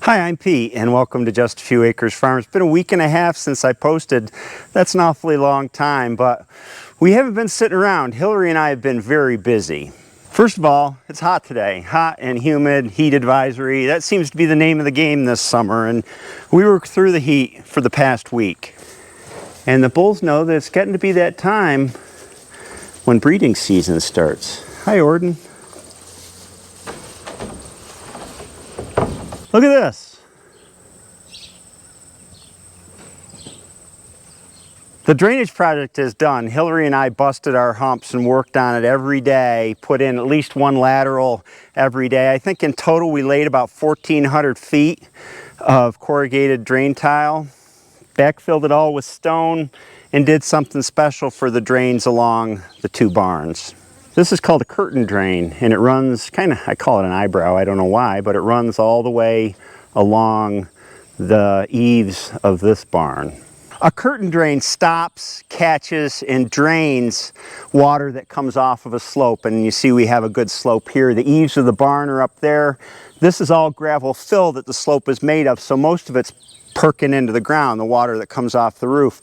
Hi, I'm Pete, and welcome to Just a Few Acres Farm. It's been a week and a half since I posted. That's an awfully long time, but we haven't been sitting around. Hillary and I have been very busy. First of all, it's hot today. Hot and humid, heat advisory. That seems to be the name of the game this summer, and we were through the heat for the past week. And the bulls know that it's getting to be that time when breeding season starts. Hi, Orden. Look at this. The drainage project is done. Hillary and I busted our humps and worked on it every day, put in at least one lateral every day. I think in total we laid about 1,400 feet of corrugated drain tile, backfilled it all with stone, and did something special for the drains along the two barns. This is called a curtain drain, and it runs I call it an eyebrow, I don't know why, but it runs all the way along the eaves of this barn. A curtain drain stops, catches, and drains water that comes off of a slope, and you see we have a good slope here. The eaves of the barn are up there. This is all gravel fill that the slope is made of, so most of it's perking into the ground, the water that comes off the roof.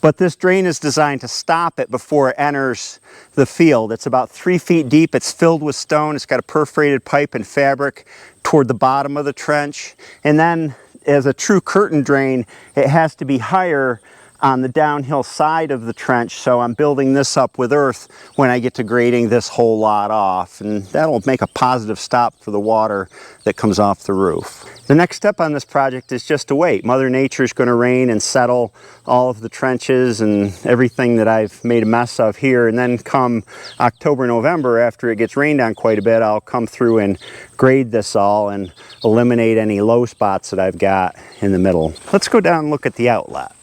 But this drain is designed to stop it before it enters the field. It's about 3 feet deep. It's filled with stone. It's got a perforated pipe and fabric toward the bottom of the trench. And then, as a true curtain drain, it has to be higher on the downhill side of the trench. So I'm building this up with earth when I get to grading this whole lot off. And that'll make a positive stop for the water that comes off the roof. The next step on this project is just to wait. Mother Nature is going to rain and settle all of the trenches and everything that I've made a mess of here. And then come October, November, after it gets rained on quite a bit, I'll come through and grade this all and eliminate any low spots that I've got in the middle. Let's go down and look at the outlet.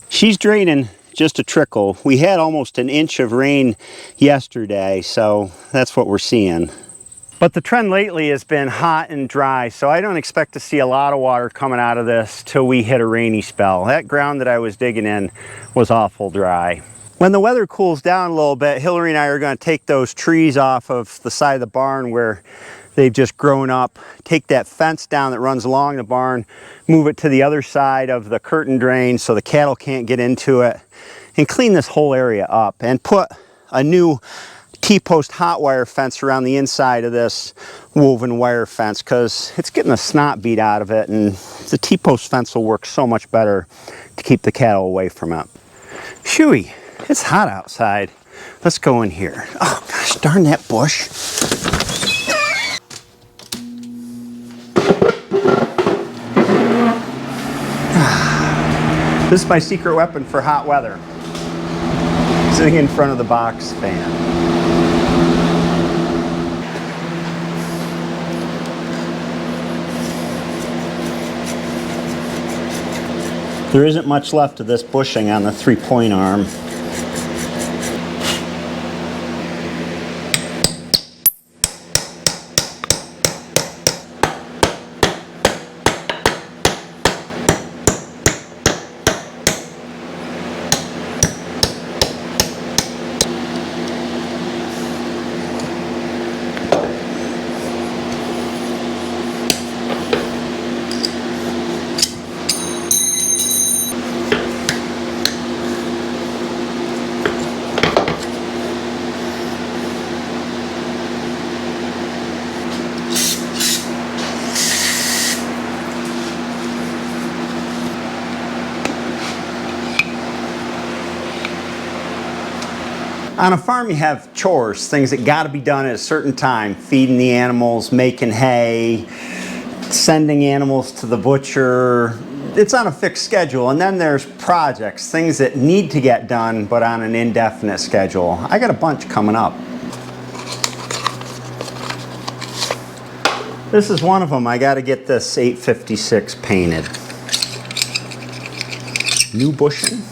She's draining just a trickle. We had almost an inch of rain yesterday, so that's what we're seeing. But the trend lately has been hot and dry, so I don't expect to see a lot of water coming out of this till we hit a rainy spell. That ground that I was digging in was awful dry. When the weather cools down a little bit, Hillary and I are going to take those trees off of the side of the barn where they've just grown up, take that fence down that runs along the barn, move it to the other side of the curtain drain so the cattle can't get into it, and clean this whole area up and put a new T-post hot wire fence around the inside of this woven wire fence because it's getting the snot beat out of it, and the T-post fence will work so much better to keep the cattle away from it. Shooey, it's hot outside. Let's go in here. Oh gosh, darn that bush. This is my secret weapon for hot weather. Sitting in front of the box fan. There isn't much left of this bushing on the 3-point arm. On a farm you have chores, things that got to be done at a certain time. Feeding the animals, making hay, sending animals to the butcher. It's on a fixed schedule. And then there's projects, things that need to get done but on an indefinite schedule. I got a bunch coming up. This is one of them. I got to get this 856 painted. New bushing.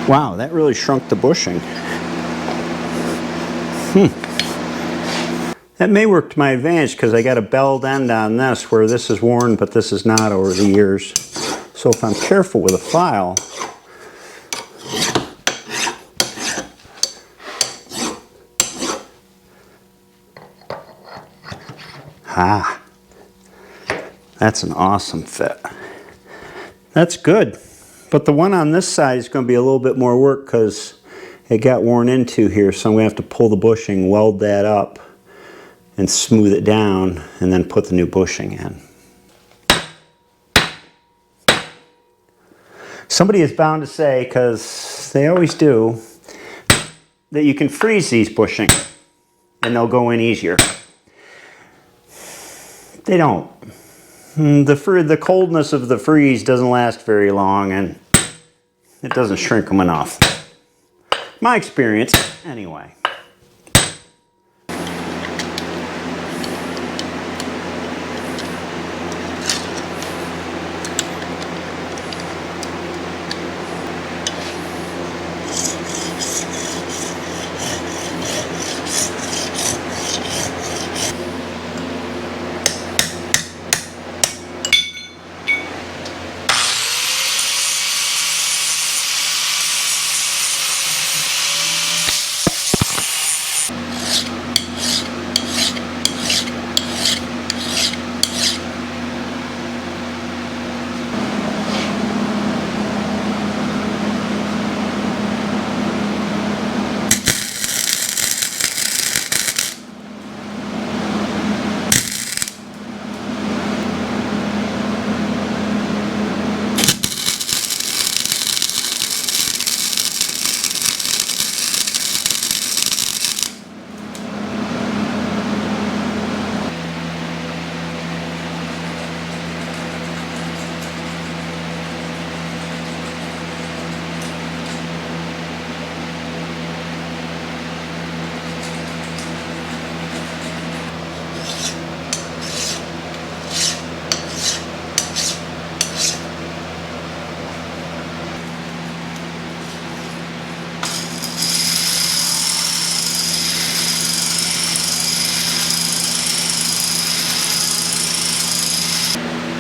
Wow, that really shrunk the bushing. That may work to my advantage because I got a belled end on this where this is worn but this is not over the years. So if I'm careful with a file, that's an awesome fit. That's good. But the one on this side is going to be a little bit more work because it got worn into here, so I'm going to have to pull the bushing, weld that up, and smooth it down, and then put the new bushing in. Somebody is bound to say, because they always do, that you can freeze these bushing and they'll go in easier. They don't. The coldness of the freeze doesn't last very long and it doesn't shrink them enough. My experience, anyway.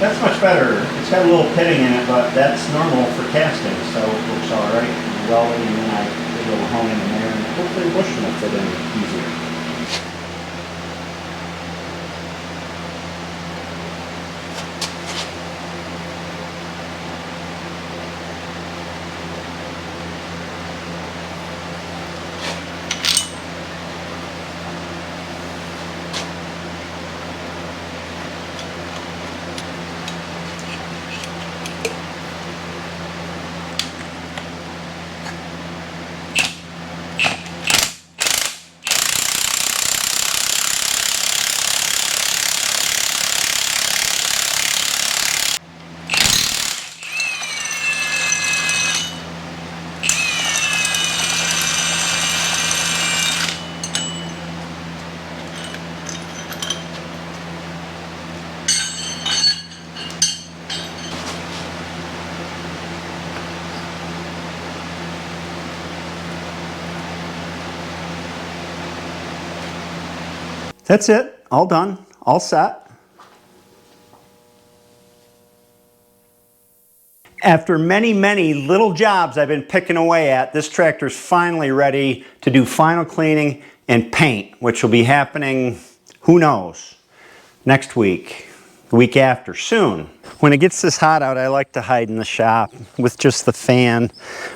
That's much better. It's got a little pitting in it, but that's normal for casting, so it looks alright. Welding, and then I did a little honing in there, and hopefully the bushing will fit in easier. That's it. All done. All set. After many, many little jobs I've been picking away at, this tractor's finally ready to do final cleaning and paint, which will be happening, who knows, next week, the week after, soon. When it gets this hot out, I like to hide in the shop with just the fan.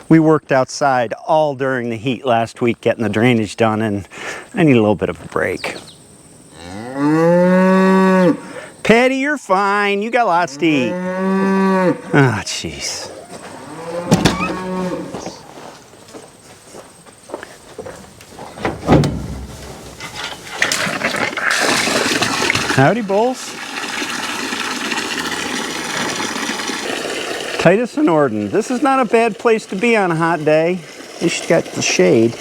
We worked outside all during the heat last week getting the drainage done, and I need a little bit of a break. Patty, you're fine. You got lots to eat. Ah, jeez. Howdy, Bulls. Titus and Orden. This is not a bad place to be on a hot day. At least you got the shade.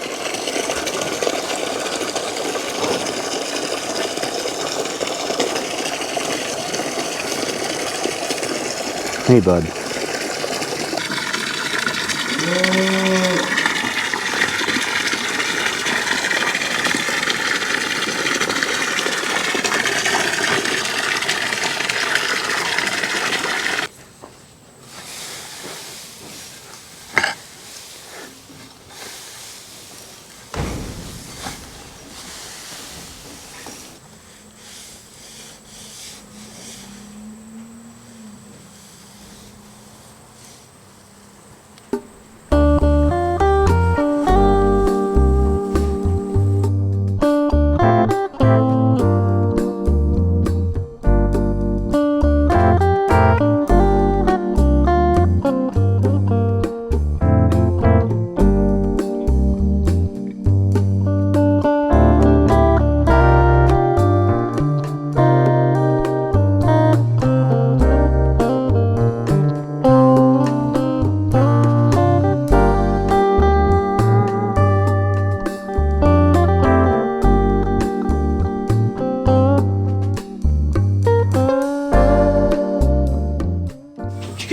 Hey, bud.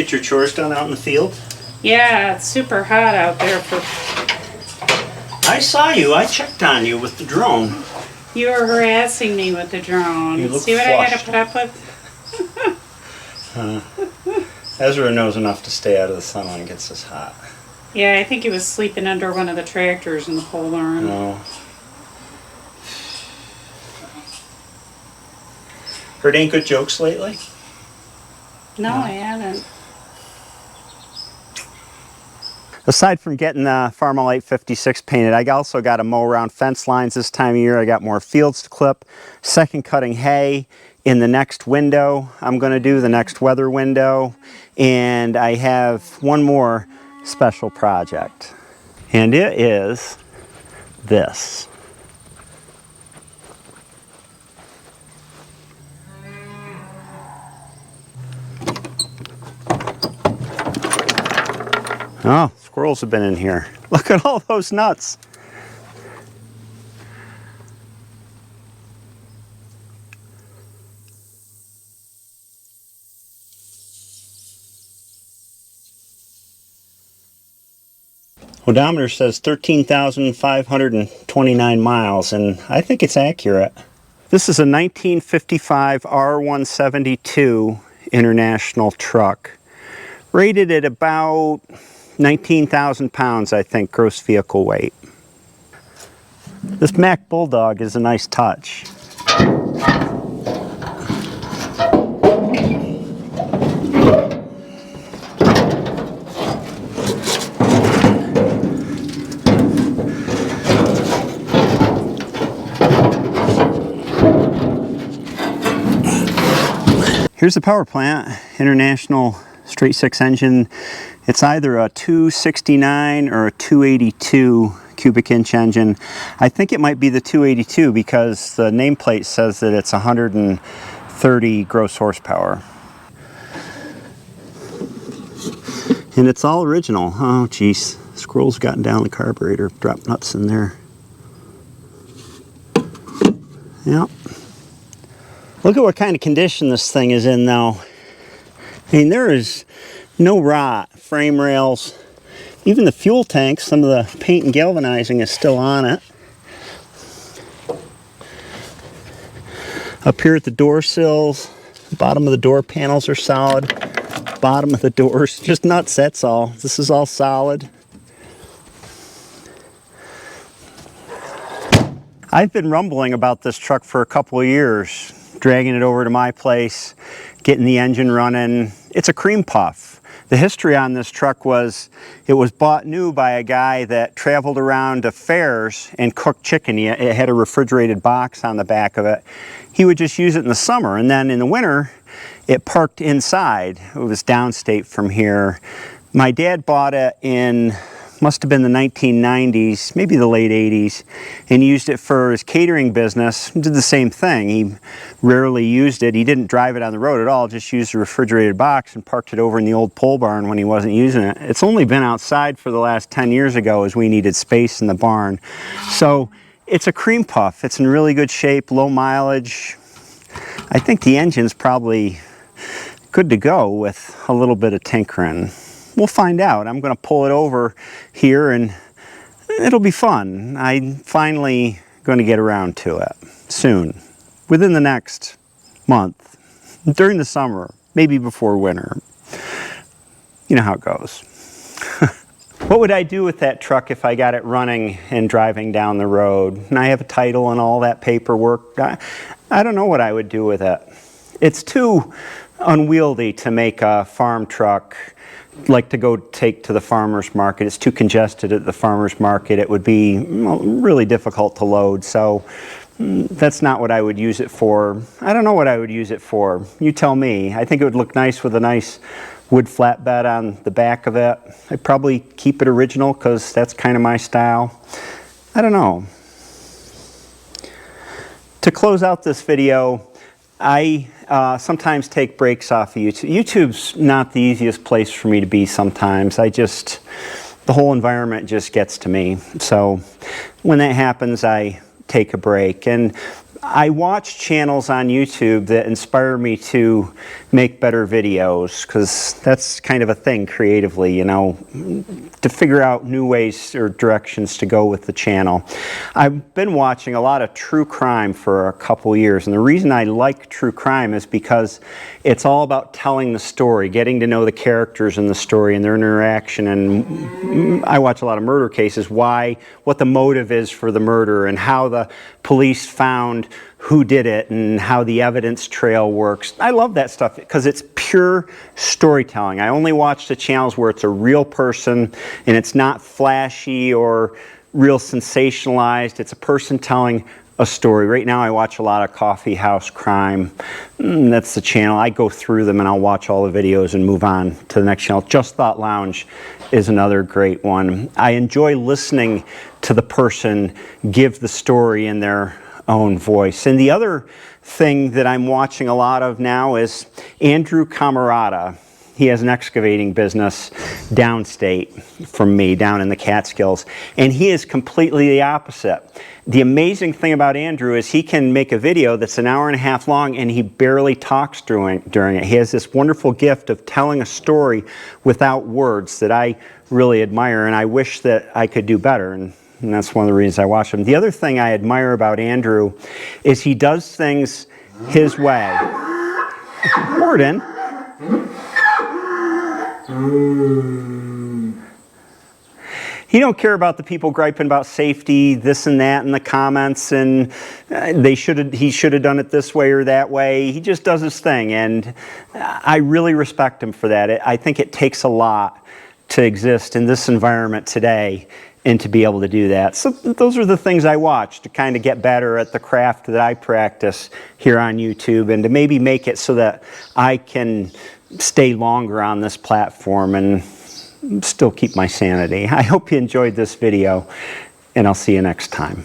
get your chores done out in the field? Yeah, it's super hot out there for... I saw you. I checked on you with the drone. You were harassing me with the drone. You look See what flushed. I got to put up with? Ezra knows enough to stay out of the sun when it gets this hot. Yeah, I think he was sleeping under one of the tractors in the pole barn. No. Heard any good jokes lately? No, I haven't. Aside from getting the Farmall 856 painted, I also got to mow around fence lines this time of year. I got more fields to clip, second cutting hay in the next window. I'm going to do the next weather window, and I have one more special project, and it is this. Oh, squirrels have been in here. Look at all those nuts. Odometer says 13,529 miles, and I think it's accurate. This is a 1955 R172 International truck, rated at about 19,000 pounds, I think, gross vehicle weight. This Mack Bulldog is a nice touch. Here's the power plant, International straight six engine. It's either a 269 or a 282 cubic inch engine. I think it might be the 282 because the nameplate says that it's 130 gross horsepower. And it's all original. Oh geez, squirrels gotten down the carburetor, dropped nuts in there. Yep. Look at what kind of condition this thing is in though. I mean, there is no rot, frame rails, even the fuel tank, some of the paint and galvanizing is still on it. Up here at the door sills, bottom of the door panels are solid. Bottom of the doors, just nuts, that's all. This is all solid. I've been rumbling about this truck for a couple of years, dragging it over to my place, getting the engine running. It's a cream puff. The history on this truck was it was bought new by a guy that traveled around to fairs and cooked chicken. It had a refrigerated box on the back of it. He would just use it in the summer, and then in the winter it parked inside. It was downstate from here. My dad bought it in, must have been the 1990s, maybe the late 80s, and used it for his catering business. He did the same thing. He rarely used it. He didn't drive it on the road at all, just used a refrigerated box and parked it over in the old pole barn when he wasn't using it. It's only been outside for the last 10 years ago as we needed space in the barn. So it's a cream puff. It's in really good shape, low mileage. I think the engine's probably good to go with a little bit of tinkering. We'll find out. I'm going to pull it over here and it'll be fun. I'm finally going to get around to it soon, within the next month, during the summer, maybe before winter. You know how it goes. What would I do with that truck if I got it running and driving down the road? And I have a title and all that paperwork. I don't know what I would do with it. It's too unwieldy to make a farm truck like to go take to the farmer's market. It's too congested at the farmer's market. It would be really difficult to load. So that's not what I would use it for. I don't know what I would use it for. You tell me. I think it would look nice with a nice wood flatbed on the back of it. I'd probably keep it original because that's kind of my style. I don't know. To close out this video, I sometimes take breaks off of YouTube. YouTube's not the easiest place for me to be sometimes. The whole environment just gets to me. So when that happens, I take a break. And I watch channels on YouTube that inspire me to make better videos, because that's kind of a thing creatively, you know, to figure out new ways or directions to go with the channel. I've been watching a lot of true crime for a couple years, and the reason I like true crime is because it's all about telling the story, getting to know the characters in the story and their interaction. And I watch a lot of murder cases, what the motive is for the murder and how the police found who did it and how the evidence trail works. I love that stuff because it's pure storytelling. I only watch the channels where it's a real person and it's not flashy or real sensationalized. It's a person telling a story. Right now I watch a lot of Coffee House Crime. That's the channel. I go through them and I'll watch all the videos and move on to the next channel. Just Thought Lounge is another great one. I enjoy listening to the person give the story in their own voice. And the other thing that I'm watching a lot of now is Andrew Camarata. He has an excavating business downstate from me, down in the Catskills, and he is completely the opposite. The amazing thing about Andrew is he can make a video that's an hour and a half long and he barely talks during it. He has this wonderful gift of telling a story without words that I really admire, and I wish that I could do better. And that's one of the reasons I watch him. The other thing I admire about Andrew is he does things his way. Gordon. He don't care about the people griping about safety, this and that in the comments, and he should have done it this way or that way. He just does his thing, and I really respect him for that. I think it takes a lot to exist in this environment today and to be able to do that. So those are the things I watch to kind of get better at the craft that I practice here on YouTube, and to maybe make it so that I can stay longer on this platform and still keep my sanity. I hope you enjoyed this video, and I'll see you next time.